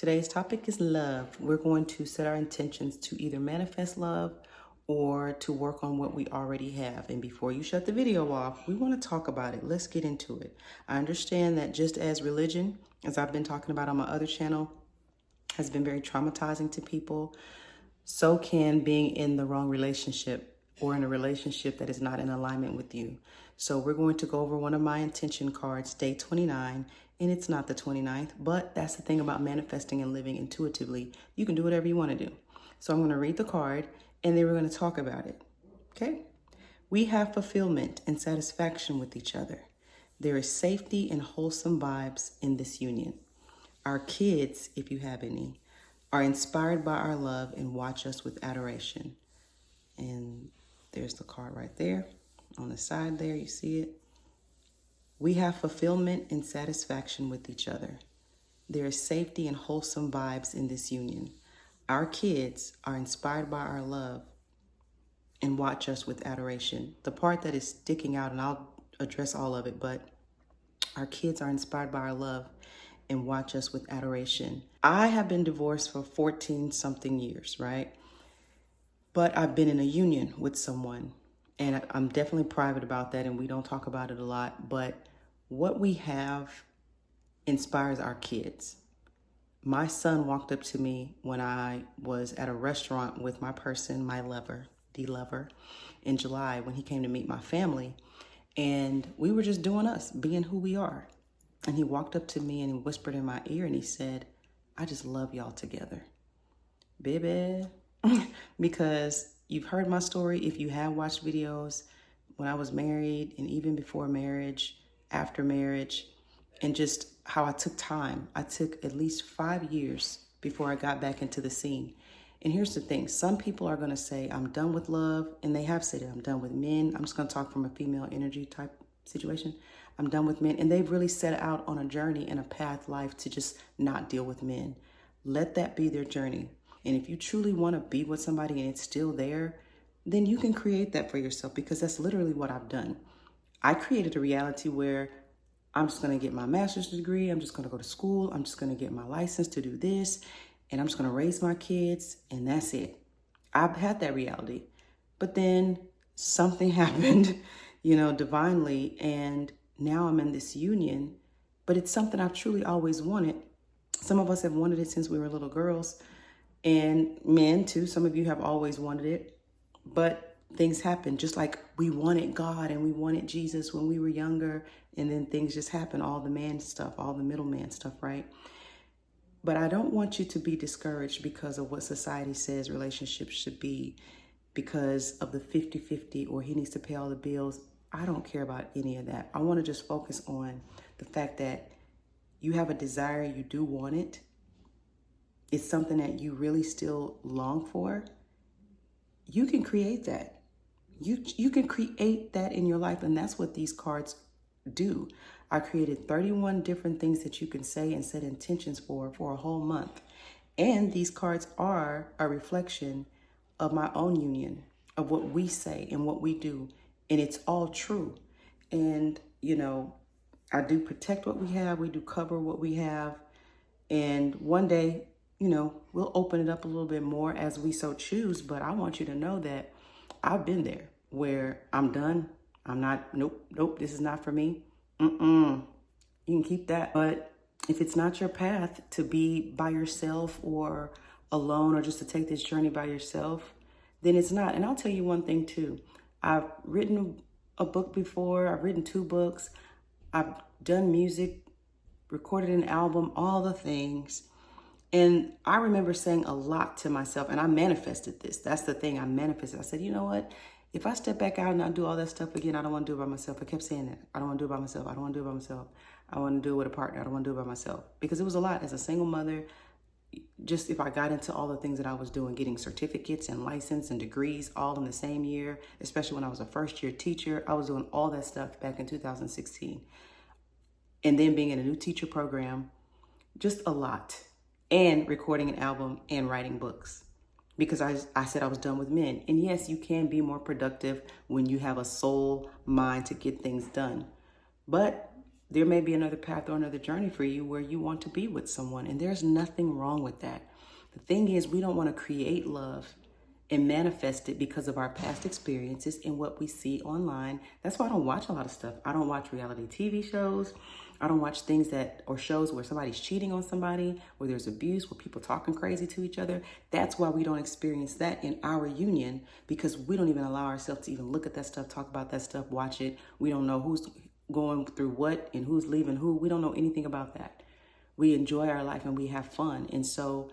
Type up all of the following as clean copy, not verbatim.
Today's topic is love. We're going to set our intentions to either manifest love or to work on what we already have. And before you shut the video off, we want to talk about it. Let's get into it. I understand that just as religion, as I've been talking about on my other channel, has been very traumatizing to people, so can being in the wrong relationship or in a relationship that is not in alignment with you. So we're going to go over one of my intention cards, day 29, and it's not the 29th, but that's the thing about manifesting and living intuitively. You can do whatever you want to do. So I'm going to read the card, and then we're going to talk about it, okay? We have fulfillment and satisfaction with each other. There is safety and wholesome vibes in this union. Our kids, if you have any, are inspired by our love and watch us with adoration. And there's the card right there. On the side there, you see it. We have fulfillment and satisfaction with each other. There is safety and wholesome vibes in this union. Our kids are inspired by our love and watch us with adoration. The part that is sticking out, and I'll address all of it, but our kids are inspired by our love and watch us with adoration. I have been divorced for 14 something years, right? But I've been in a union with someone, and I'm definitely private about that, and we don't talk about it a lot, but what we have inspires our kids. My son walked up to me when I was at a restaurant with my person, my lover, the lover, in July when he came to meet my family, and we were just doing us, being who we are. And he walked up to me and he whispered in my ear and he said, I just love y'all together. Baby. Because you've heard my story if you have watched videos when I was married and even before marriage, after marriage, and just how I took time. I took at least 5 years before I got back into the scene. And here's the thing. Some people are going to say, I'm done with love. And they have said it. I'm done with men. I'm just going to talk from a female energy type situation. I'm done with men. And they've really set out on a journey and a path life to just not deal with men. Let that be their journey. And if you truly want to be with somebody and it's still there, then you can create that for yourself, because that's literally what I've done. I created a reality where I'm just going to get my master's degree. I'm just going to go to school. I'm just going to get my license to do this. And I'm just going to raise my kids. And that's it. I've had that reality. But then something happened, divinely. And now I'm in this union. But it's something I've truly always wanted. Some of us have wanted it since we were little girls. And men too. Some of you have always wanted it. But things happen, just like we wanted God and we wanted Jesus when we were younger. And then things just happen, all the man stuff, all the middleman stuff, right? But I don't want you to be discouraged because of what society says relationships should be, because of the 50-50 or he needs to pay all the bills. I don't care about any of that. I want to just focus on the fact that you have a desire, you do want it. It's something that you really still long for. You can create that. You can create that in your life, and that's what these cards do. I created 31 different things that you can say and set intentions for a whole month. And these cards are a reflection of my own union, of what we say and what we do. And it's all true. And, I do protect what we have. We do cover what we have. And one day, we'll open it up a little bit more as we so choose. But I want you to know that I've been there where I'm done. I'm not, nope, this is not for me. You can keep that. But if it's not your path to be by yourself or alone or just to take this journey by yourself, then it's not. And I'll tell you one thing too. I've written a book before. I've written 2 books. I've done music, recorded an album, all the things. And I remember saying a lot to myself, and I manifested this. That's the thing, I manifested. I said, you know what? If I step back out and I do all that stuff again, I don't want to do it by myself. I kept saying that. I don't want to do it by myself. I don't want to do it by myself. I want to do it with a partner. I don't want to do it by myself. Because it was a lot as a single mother. Just if I got into all the things that I was doing, getting certificates and license and degrees all in the same year, especially when I was a first-year teacher, I was doing all that stuff back in 2016. And then being in a new teacher program, just a lot. And recording an album and writing books. Because I said I was done with men. And yes, you can be more productive when you have a soul mind to get things done. But there may be another path or another journey for you where you want to be with someone, and there's nothing wrong with that. The thing is, we don't want to create love and manifest it because of our past experiences and what we see online. That's why I don't watch a lot of stuff. I don't watch reality TV shows. I don't watch things or shows where somebody's cheating on somebody, where there's abuse, where people talking crazy to each other. That's why we don't experience that in our union, because we don't even allow ourselves to even look at that stuff, talk about that stuff, watch it. We don't know who's going through what and who's leaving who. We don't know anything about that. We enjoy our life and we have fun. And so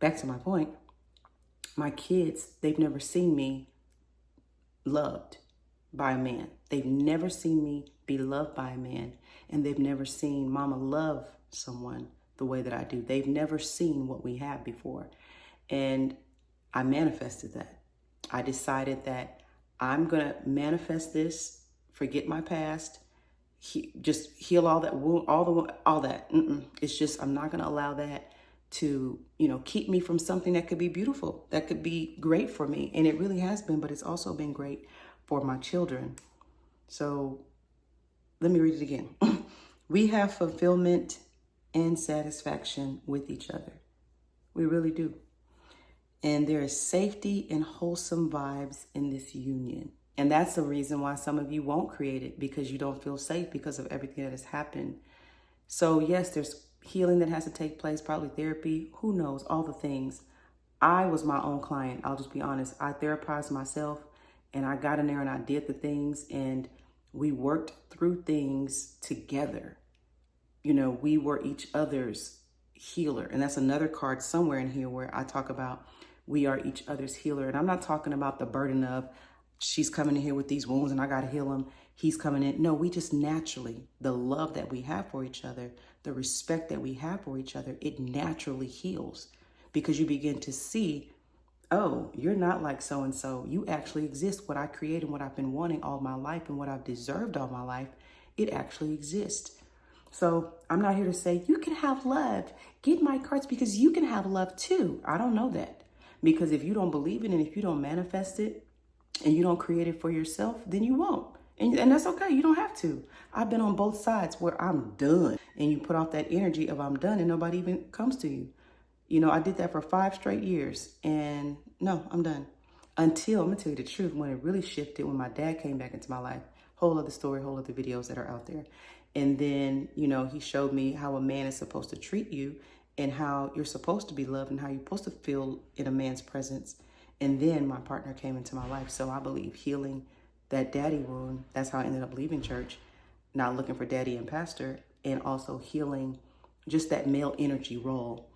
back to my point, my kids, they've never seen me loved by a man. They've never seen me be loved by a man. And they've never seen mama love someone the way that I do. They've never seen what we have before. And I manifested that. I decided that I'm going to manifest this, forget my past, just heal all that wound, all that. It's just, I'm not going to allow that to, keep me from something that could be beautiful, that could be great for me. And it really has been, but it's also been great for my children. So let me read it again. We have fulfillment and satisfaction with each other. We really do. And there is safety and wholesome vibes in this union. And that's the reason why some of you won't create it, because you don't feel safe because of everything that has happened. So yes, there's healing that has to take place, probably therapy, who knows, all the things. I was my own client. I'll just be honest. I therapized myself, and I got in there and I did the things, and we worked through things together. We were each other's healer. And that's another card somewhere in here where I talk about we are each other's healer. And I'm not talking about the burden of she's coming in here with these wounds and I got to heal them. He's coming in. No, we just naturally, the love that we have for each other, the respect that we have for each other, it naturally heals, because you begin to see, oh, you're not like so-and-so. You actually exist. What I created, what I've been wanting all my life and what I've deserved all my life, it actually exists. So I'm not here to say you can have love. Get my cards, because you can have love too. I don't know that, because if you don't believe it and if you don't manifest it and you don't create it for yourself, then you won't. And that's okay. You don't have to. I've been on both sides where I'm done, and you put off that energy of I'm done and nobody even comes to you. I did that for 5 straight years, and no, I'm done. Until, I'm gonna tell you the truth, when it really shifted, when my dad came back into my life, whole other story, whole other videos that are out there. And then, he showed me how a man is supposed to treat you and how you're supposed to be loved and how you're supposed to feel in a man's presence. And then my partner came into my life. So I believe healing that daddy wound, that's how I ended up leaving church, not looking for daddy and pastor, and also healing just that male energy role.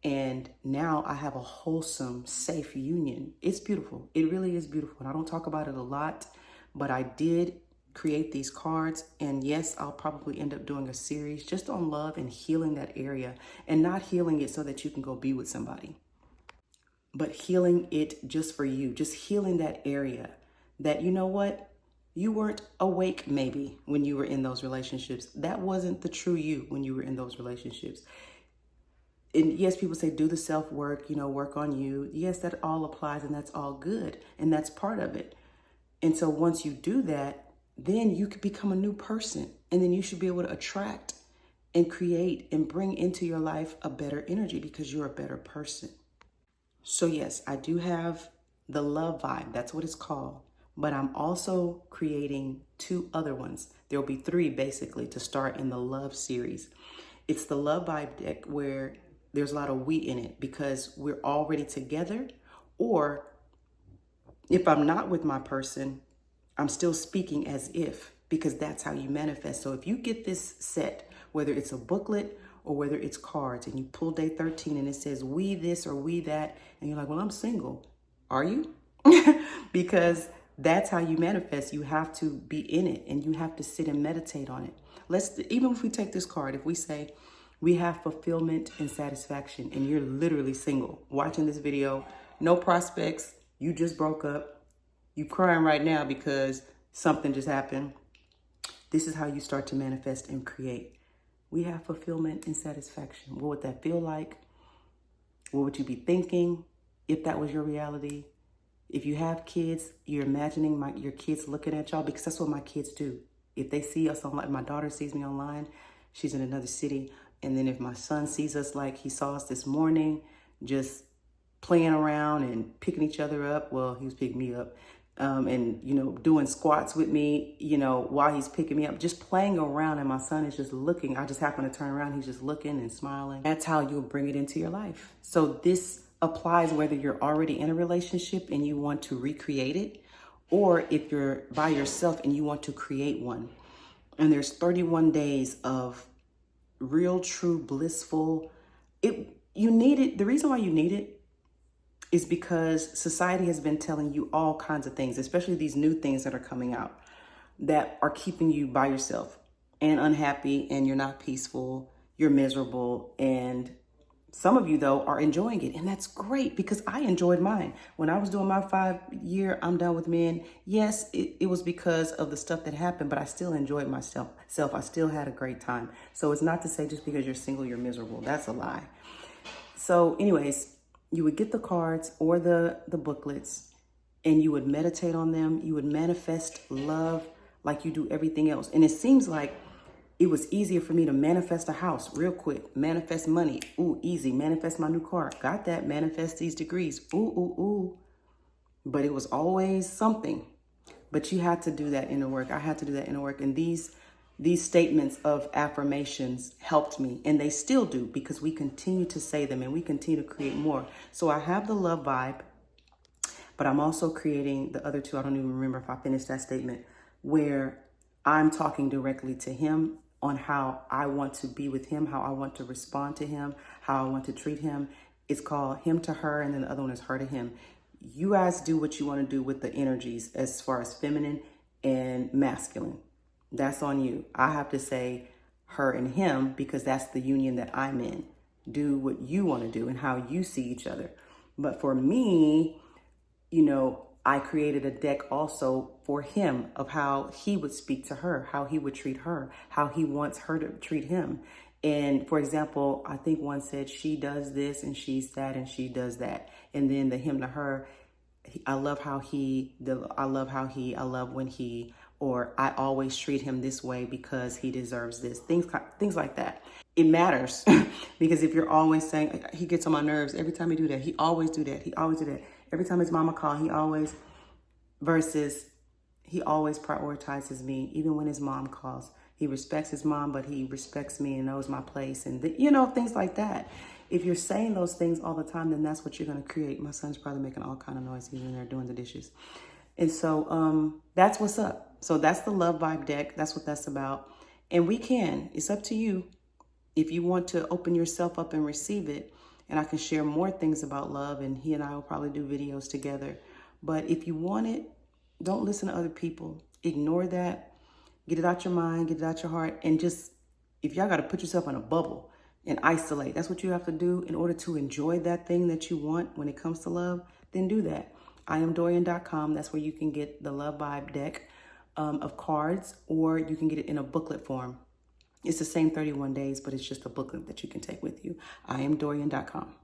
And now I have a wholesome, safe union. It's beautiful. It really is beautiful. And I don't talk about it a lot, but I did create these cards. And yes, I'll probably end up doing a series just on love and healing that area, and not healing it so that you can go be with somebody, but healing it just for you, just healing that area that, you weren't awake maybe when you were in those relationships. That wasn't the true you when you were in those relationships. And yes, people say do the self-work, work on you. Yes, that all applies, and that's all good, and that's part of it. And so once you do that, then you could become a new person, and then you should be able to attract and create and bring into your life a better energy, because you're a better person. So yes, I do have the love vibe. That's what it's called. But I'm also creating 2 other ones. There'll be 3 basically to start in the love series. It's the love vibe deck where there's a lot of we in it, because we're already together. Or if I'm not with my person, I'm still speaking as if, because that's how you manifest. So if you get this set, whether it's a booklet or whether it's cards, and you pull day 13 and it says we this or we that, and you're like, well, I'm single. Are you? Because that's how you manifest. You have to be in it, and you have to sit and meditate on it. Even if we take this card, if we say we have fulfillment and satisfaction, and you're literally single, watching this video, no prospects, you just broke up, you crying right now because something just happened. This is how you start to manifest and create. We have fulfillment and satisfaction. What would that feel like? What would you be thinking if that was your reality? If you have kids, you're imagining your kids looking at y'all, because that's what my kids do. if they see us online, my daughter sees me online, she's in another city. And then if my son sees us like he saw us this morning, just playing around and picking each other up. Well, he was picking me up. And, you know, doing squats with me, you know, while he's picking me up, just playing around. And my son is just looking. I just happen to turn around. He's just looking and smiling. That's how you'll bring it into your life. So this applies whether you're already in a relationship and you want to recreate it, or if you're by yourself and you want to create one. And there's 31 days of real, true, blissful. You need it. The reason why you need it is because society has been telling you all kinds of things, especially these new things that are coming out that are keeping you by yourself and unhappy, and you're not peaceful, you're miserable. And some of you, though, are enjoying it. And that's great, because I enjoyed mine. When I was doing my 5-year, I'm done with men. Yes, it was because of the stuff that happened, but I still enjoyed myself. I still had a great time. So it's not to say just because you're single, you're miserable. That's a lie. So anyways, you would get the cards or the booklets, and you would meditate on them. You would manifest love like you do everything else. And it seems like it was easier for me to manifest a house real quick, manifest money. Ooh, easy. Manifest my new car. Got that. Manifest these degrees. Ooh. But it was always something. But you had to do that inner work. I had to do that inner work. And these statements of affirmations helped me, and they still do, because we continue to say them and we continue to create more. So I have the love vibe, but I'm also creating the other two. I don't even remember if I finished that statement, where I'm talking directly to him on how I want to be with him, how I want to respond to him, how I want to treat him. It's called him to her, and then the other one is her to him. You guys do what you want to do with the energies as far as feminine and masculine. That's on you. I have to say her and him because that's the union that I'm in. Do what you want to do and how you see each other. But for me, you know, I created a deck also for him of how he would speak to her, how he would treat her, how he wants her to treat him. And for example, I think one said she does this and she's that and she does that. And then the him to her, I love when he, or I always treat him this way because he deserves this. Things like that. It matters because if you're always saying, he gets on my nerves every time he do that, he always do that, he always do that. Every time his mama call, versus he always prioritizes me, even when his mom calls. He respects his mom, but he respects me and knows my place, and things like that. If you're saying those things all the time, then that's what you're going to create. My son's probably making all kind of noise even when they're doing the dishes. And so that's what's up. So that's the love vibe deck. That's what that's about. And it's up to you if you want to open yourself up and receive it. And I can share more things about love, and he and I will probably do videos together. But if you want it, don't listen to other people. Ignore that. Get it out your mind, get it out your heart. And just, if y'all got to put yourself in a bubble and isolate, that's what you have to do in order to enjoy that thing that you want when it comes to love, then do that. IamDorian.com. That's where you can get the Love Vibe deck of cards, or you can get it in a booklet form. It's the same 31 days, but it's just a booklet that you can take with you. IamDorian.com.